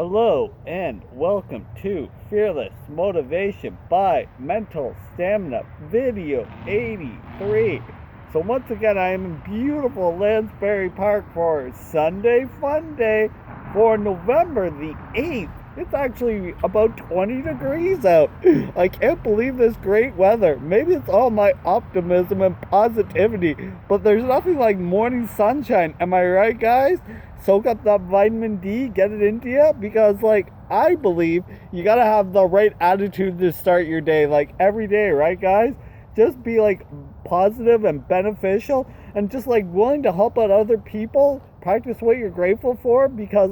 Hello and welcome to Fearless Motivation by Mental Stamina Video 83. So once again, I am in beautiful Lansbury Park for Sunday Fun Day for November the 8th. It's actually about 20 degrees out. I can't believe this great weather. Maybe it's all my optimism and positivity, but there's nothing like morning sunshine. Am I right, guys? Soak up that vitamin D, get it into you, because I believe you gotta have the right attitude to start your day, every day, right, guys? Just be positive and beneficial, and just willing to help out other people. Practice what you're grateful for, because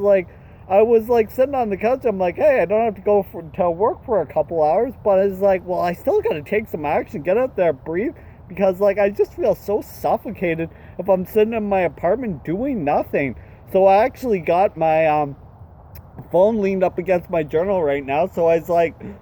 I was sitting on the couch. I'm hey, I don't have to go to work for a couple hours, but it's well, I still gotta take some action, get out there, breathe, because I just feel so suffocated if I'm sitting in my apartment doing nothing. So I actually got my phone leaned up against my journal right now. So I was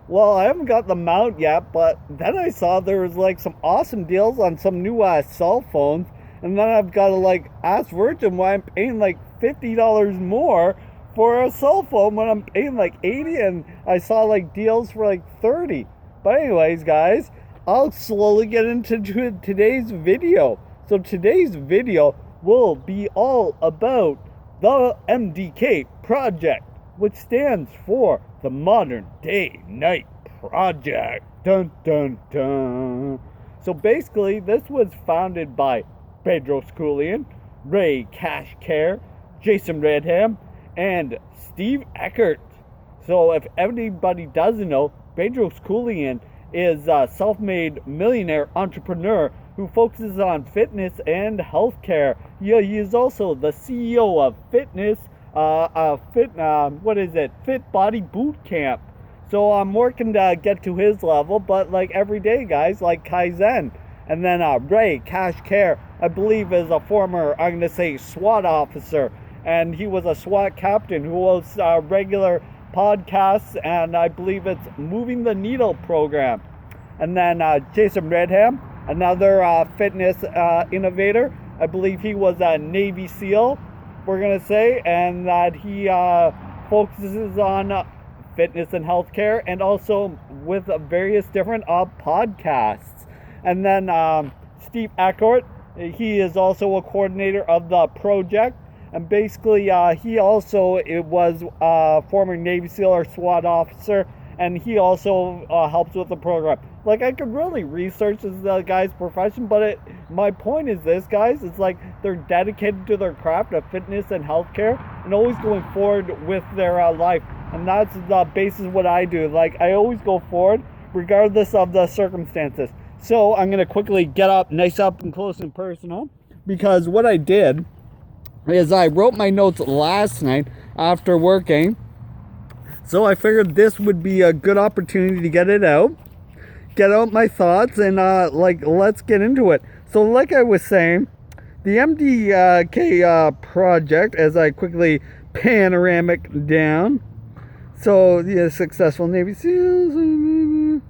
well, I haven't got the mount yet, but then I saw there was some awesome deals on some new cell phones. And then I've got to ask Virgin why I'm paying $50 more for a cell phone when I'm paying $80, and I saw deals for $30. But anyways, guys, I'll slowly get into today's video. So today's video will be all about the MDK Project, which stands for the Modern Day Night Project. Dun dun dun. So basically, this was founded by Pedro Sculian, Ray Kashkar, Jason Redham, and Steve Eckert. So if anybody doesn't know, Pedro Sculian is a self-made millionaire entrepreneur who focuses on fitness and healthcare. Yeah, he is also the CEO of Fit Body Boot Camp. So I'm working to get to his level, but every day, guys, Kaizen. And then Ray Kashkar, I believe, is a former, I'm going to say, SWAT officer. And he was a SWAT captain who hosts regular podcasts, and I believe it's Moving the Needle program. And then Jason Redham, another fitness innovator. I believe he was a Navy SEAL, we're going to say, and that he focuses on fitness and healthcare, and also with various different podcasts. And then Steve Eckert, he is also a coordinator of the project. And basically, he also was a former Navy SEAL or SWAT officer, and he also helps with the program. I could really research this guy's profession, but my point is this, guys, it's they're dedicated to their craft of fitness and healthcare, and always going forward with their life. And that's the basis of what I do. I always go forward, regardless of the circumstances. So I'm going to quickly get up and close and personal, because what I did is I wrote my notes last night after working. So I figured this would be a good opportunity to get out my thoughts, and let's get into it. So like I was saying, the MDK project, as I quickly panoramic down. So the successful Navy SEALs.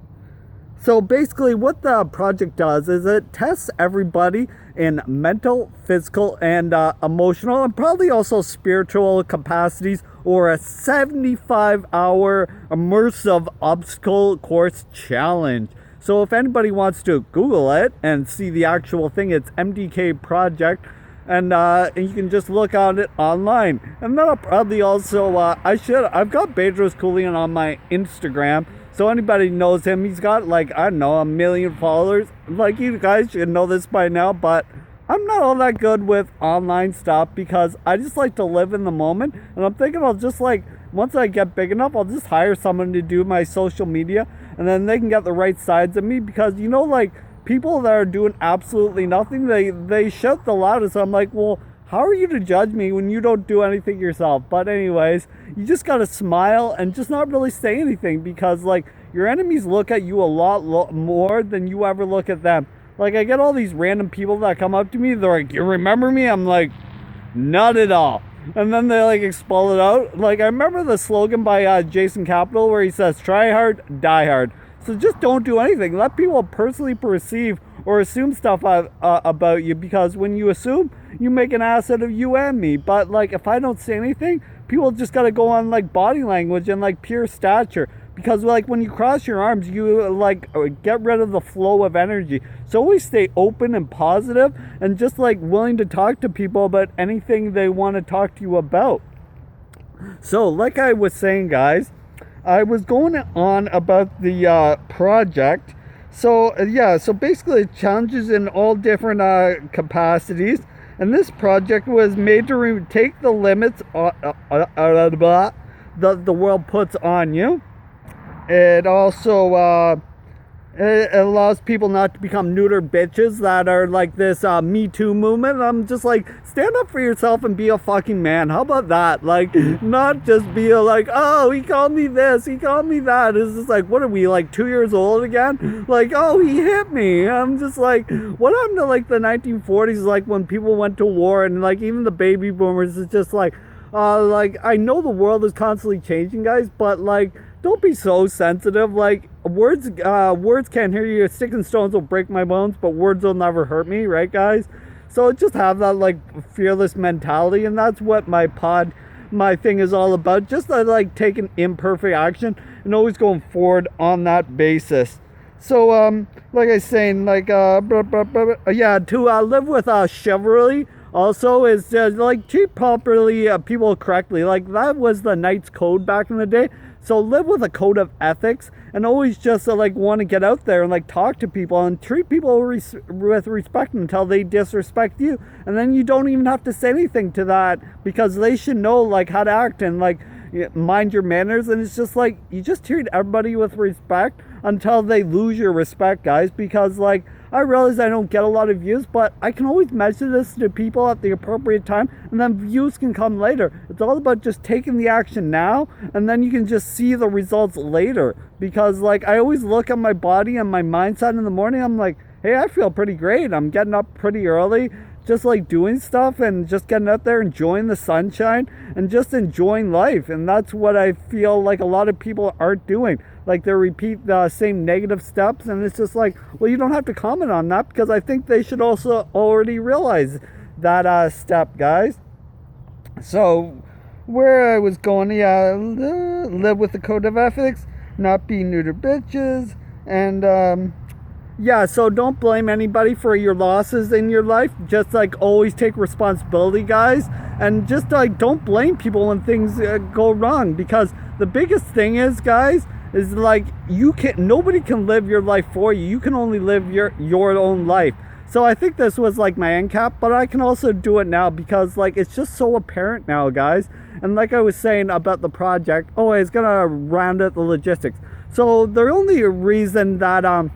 So basically what the project does is it tests everybody in mental, physical, and emotional, and probably also spiritual capacities, or a 75-hour immersive obstacle course challenge. So if anybody wants to Google it and see the actual thing, it's MDK Project, and you can just look on it online. And then I'll probably also, I've got Pedro Sculian on my Instagram. So anybody knows him, he's got I don't know, 1 million followers. You guys should know this by now, but I'm not all that good with online stuff, because I just like to live in the moment. And I'm thinking I'll just once I get big enough, I'll just hire someone to do my social media, and then they can get the right sides of me, because people that are doing absolutely nothing, they shout the loudest. I'm well, how are you to judge me when you don't do anything yourself? But anyways, you just gotta smile and just not really say anything, because your enemies look at you a lot more than you ever look at them. I get all these random people that come up to me, they're you remember me? I'm not at all. And then they explode it out. I remember the slogan by Jason Capital, where he says, try hard, die hard. So just don't do anything. Let people personally perceive or assume stuff about you, because when you assume, you make an ass out of you and me. But like, if I don't say anything, people just gotta go on like body language and like pure stature. Because like when you cross your arms, you like get rid of the flow of energy. So always stay open and positive, and just like willing to talk to people about anything they want to talk to you about. So like I was saying, guys, I was going on about the project. So yeah, so basically challenges in all different capacities. And this project was made to take the limits the world puts on you. It also it allows people not to become neuter bitches that are like this Me Too movement. I'm just like, stand up for yourself and be a fucking man. How about that? Like, not just be like, oh, he called me this, he called me that. It's just like, what are we, like 2 years old again? Like, oh, he hit me. I'm just like, what happened to like the 1940s, like when people went to war, and like even the baby boomers is just like I know the world is constantly changing, guys, but like, don't be so sensitive. Like, words can't hear you. Sticks and stones will break my bones, but words will never hurt me, right, guys? So just have that like fearless mentality, and that's what my thing is all about. Just like taking imperfect action and always going forward on that basis. So like I was saying, like to live with chivalry also is like treat properly people correctly. Like that was the knight's code back in the day. So live with a code of ethics, and always just like want to get out there and like talk to people and treat people with respect until they disrespect you. And then you don't even have to say anything to that, because they should know like how to act and like mind your manners. And it's just like, you just treat everybody with respect until they lose your respect, guys. Because like, I realize I don't get a lot of views, but I can always measure this to people at the appropriate time, and then views can come later. It's all about just taking the action now, and then you can just see the results later. Because like, I always look at my body and my mindset in the morning. I'm like, hey, I feel pretty great. I'm getting up pretty early, just like doing stuff and just getting out there, enjoying the sunshine and just enjoying life. And that's what I feel like a lot of people aren't doing. Like, they repeat the same negative steps, and it's just like, well, you don't have to comment on that, because I think they should also already realize that step, guys. So where I was going, yeah, live with the code of ethics, not be neuter bitches, and yeah, so don't blame anybody for your losses in your life. Just like always take responsibility, guys, and just like don't blame people when things go wrong, because the biggest thing is, guys, is like, nobody can live your life for you. You can only live your own life. So I think this was like my end cap, but I can also do it now, because like, it's just so apparent now, guys. And like I was saying about the project, I was gonna round out the logistics. So the only reason that I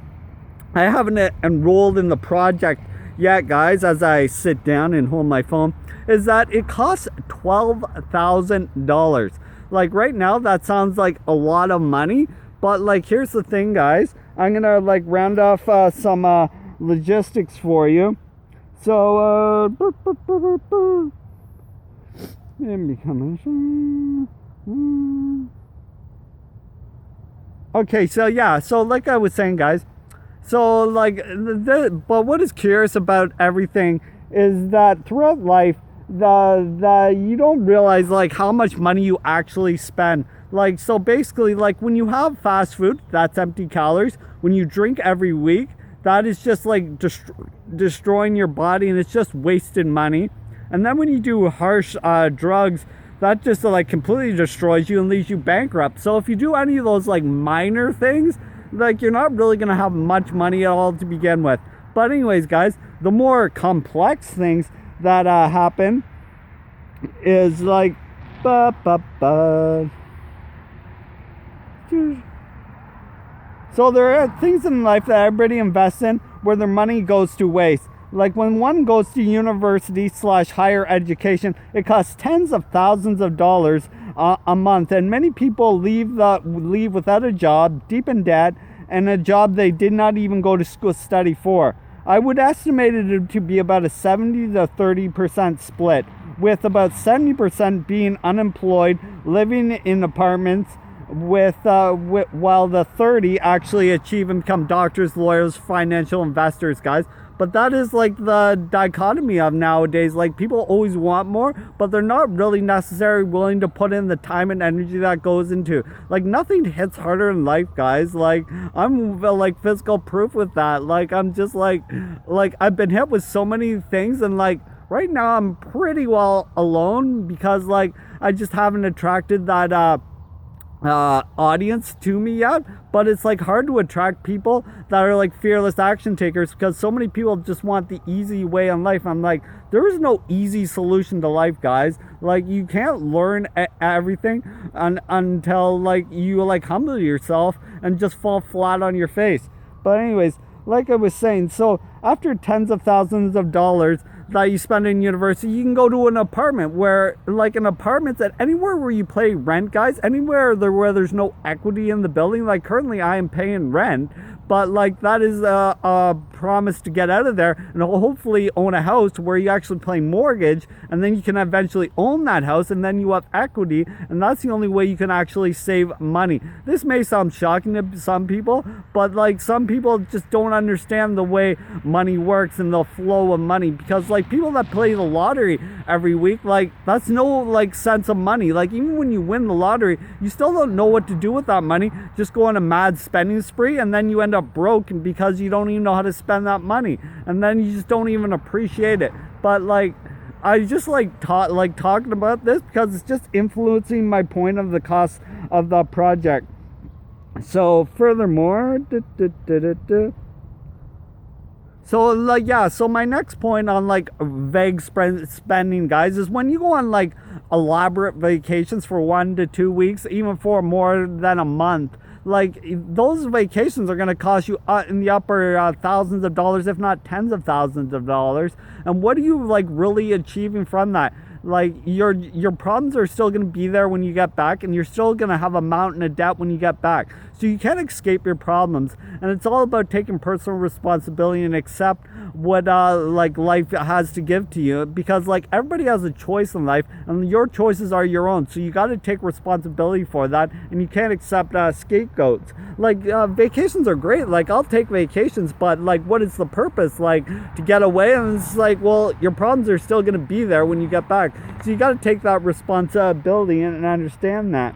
haven't enrolled in the project yet, guys, as I sit down and hold my phone, is that it costs $12,000. Like right now, that sounds like a lot of money, but like, here's the thing, guys. I'm gonna like round off some logistics for you. So okay, so yeah, so like I was saying, guys, so like but what is curious about everything is that throughout life, the you don't realize like how much money you actually spend. Like, so basically, like when you have fast food, that's empty calories. When you drink every week, that is just like destroying your body, and it's just wasted money. And then when you do harsh drugs, that just like completely destroys you and leaves you bankrupt. So if you do any of those like minor things, like you're not really gonna have much money at all to begin with. But anyways, guys, the more complex things that happen is like so there are things in life that everybody invests in where their money goes to waste. Like when one goes to university / higher education, it costs tens of thousands of dollars a month, and many people leave without a job, deep in debt, and a job they did not even go to school study for. I would estimate it to be about a 70 to 30% split, with about 70% being unemployed, living in apartments while the 30 actually achieve and become doctors, lawyers, financial investors, guys. But that is like the dichotomy of nowadays. Like, people always want more, but they're not really necessarily willing to put in the time and energy that goes into. Like, nothing hits harder in life, guys. Like, I'm like physical proof with that. Like, I'm just like I've been hit with so many things, and like right now I'm pretty well alone because like I just haven't attracted that audience to me yet. But it's like hard to attract people that are like fearless action takers, because so many people just want the easy way in life. I'm like, there is no easy solution to life, guys. Like, you can't learn everything until like you like humble yourself and just fall flat on your face. But anyways, like I was saying, so after tens of thousands of dollars that you spend in university, you can go to an apartment where, like, an apartment's at anywhere where you pay rent, guys, anywhere where there's no equity in the building. Like, currently I am paying rent, but like that is a promise to get out of there and hopefully own a house where you actually pay mortgage, and then you can eventually own that house, and then you have equity, and that's the only way you can actually save money. This may sound shocking to some people, but like some people just don't understand the way money works and the flow of money, because like people that play the lottery every week, like that's no like sense of money. Like, even when you win the lottery, you still don't know what to do with that money. Just go on a mad spending spree, and then you end up broke because you don't even know how to spend that money, and then you just don't even appreciate it. But like, I just like talking about this because it's just influencing my point of the cost of the project. So furthermore, so like, yeah, so my next point on like vague spending, guys, is when you go on like elaborate vacations for 1 to 2 weeks, even for more than a month, like those vacations are going to cost you in the upper thousands of dollars, if not tens of thousands of dollars. And what are you like really achieving from that? Like, your problems are still going to be there when you get back, and you're still going to have a mountain of debt when you get back. So you can't escape your problems, and it's all about taking personal responsibility and accept what like life has to give to you, because like everybody has a choice in life, and your choices are your own. So you got to take responsibility for that, and you can't accept scapegoats. Like, vacations are great. Like, I'll take vacations, but like, what is the purpose? Like, to get away? And it's like, well, your problems are still going to be there when you get back. So you got to take that responsibility and understand that.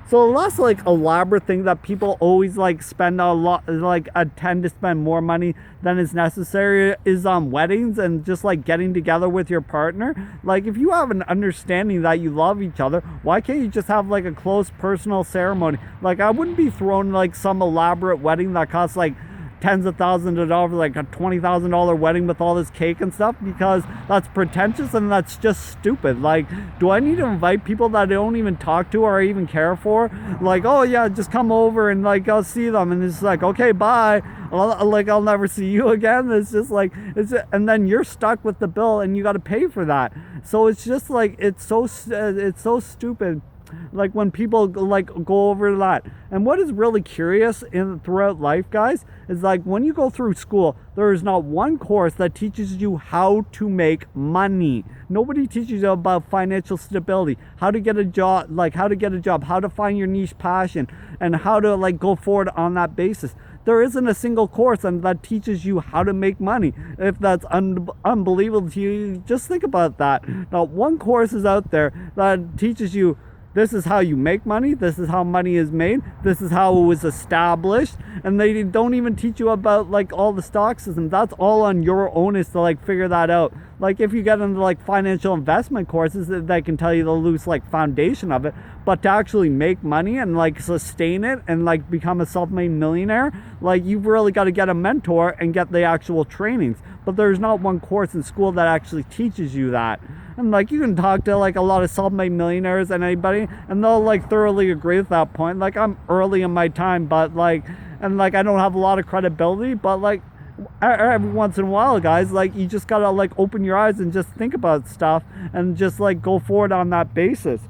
So the last like elaborate thing that people always like spend a lot, like tend to spend more money than is necessary, is on weddings and just like getting together with your partner. Like, if you have an understanding that you love each other, why can't you just have like a close personal ceremony? Like, I wouldn't be throwing like some elaborate wedding that costs like tens of thousands of dollars, like a $20,000 wedding with all this cake and stuff, because that's pretentious and that's just stupid. Like, do I need to invite people that I don't even talk to or even care for? Like, oh yeah, just come over and like I'll see them, and it's like, okay, bye. I'll never see you again. It's just like, and then you're stuck with the bill and you got to pay for that. So it's just like, it's so stupid. Like, when people like go over that. And what is really curious throughout life, guys, is like when you go through school, there is not one course that teaches you how to make money. Nobody teaches you about financial stability, how to get a job, how to find your niche passion, and how to like go forward on that basis. There isn't a single course that teaches you how to make money. If that's unbelievable to you, just think about that. Not one course is out there that teaches you, this is how you make money, this is how money is made, this is how it was established, and they don't even teach you about like all the stock system. That's all on your onus to like figure that out. Like, if you get into like financial investment courses, that can tell you the loose like foundation of it, but to actually make money and like sustain it and like become a self-made millionaire, like you've really got to get a mentor and get the actual trainings. But there's not one course in school that actually teaches you that. And like, you can talk to like a lot of self-made millionaires and anybody, and they'll like thoroughly agree with that point. Like, I'm early in my time, but like, and like I don't have a lot of credibility, but like every once in a while, guys, like you just gotta like open your eyes and just think about stuff and just like go forward on that basis.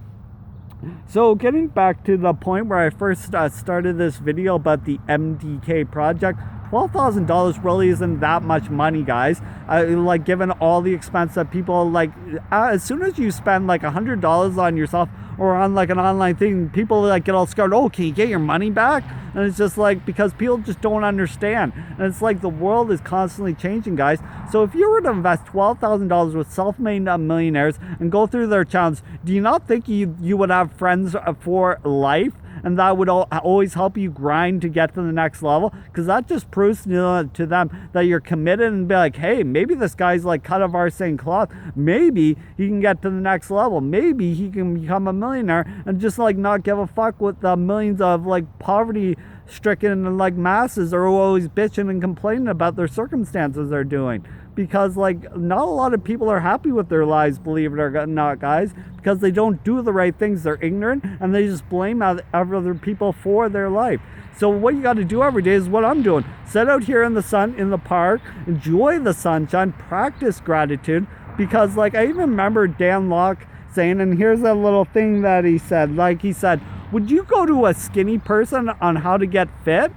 So getting back to the point where I first started this video about the MDK project, $12,000 really isn't that much money, guys. Like, given all the expense that people like, as soon as you spend like $100 on yourself or on like an online thing, people like get all scared. Oh, can you get your money back? And it's just like, because people just don't understand. And it's like the world is constantly changing, guys. So if you were to invest $12,000 with self-made millionaires and go through their channels, do you not think you would have friends for life? And that would always help you grind to get to the next level, because that just proves to them that you're committed, and be like, hey, maybe this guy's like cut of our same cloth. Maybe he can get to the next level. Maybe he can become a millionaire and just like not give a fuck what the millions of like poverty stricken like masses are always bitching and complaining about their circumstances they're doing. Because like not a lot of people are happy with their lives, believe it or not, guys, because they don't do the right things. They're ignorant and they just blame other people for their life. So what you got to do every day is what I'm doing. Sit out here in the sun, in the park, enjoy the sunshine, practice gratitude. Because like I even remember Dan Lok saying, and here's a little thing that he said, like he said, would you go to a skinny person on how to get fit?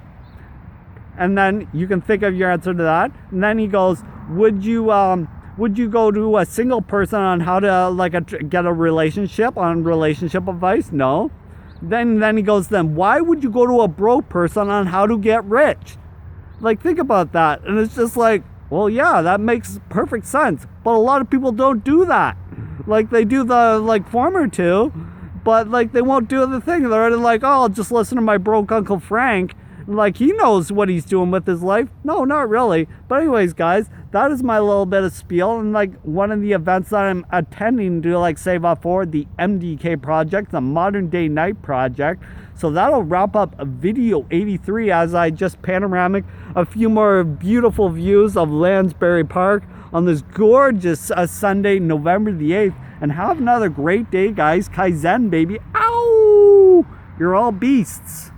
And then you can think of your answer to that. And then he goes, would you go to a single person on how to get a relationship, on relationship advice? No. Then he goes, then why would you go to a broke person on how to get rich? Like, think about that. And it's just like, well, yeah, that makes perfect sense. But a lot of people don't do that. Like, they do the like former two, but like they won't do the thing. They're like, oh, I'll just listen to my broke Uncle Frank. Like, he knows what he's doing with his life. No, not really. But anyways, guys, that is my little bit of spiel. And like one of the events that I'm attending to like save up for, the MDK project, the Modern Day Night project. So that'll wrap up video 83 as I just panoramic a few more beautiful views of Lansbury Park on this gorgeous Sunday, November the 8th. And have another great day, guys. Kaizen, baby. Ow! You're all beasts.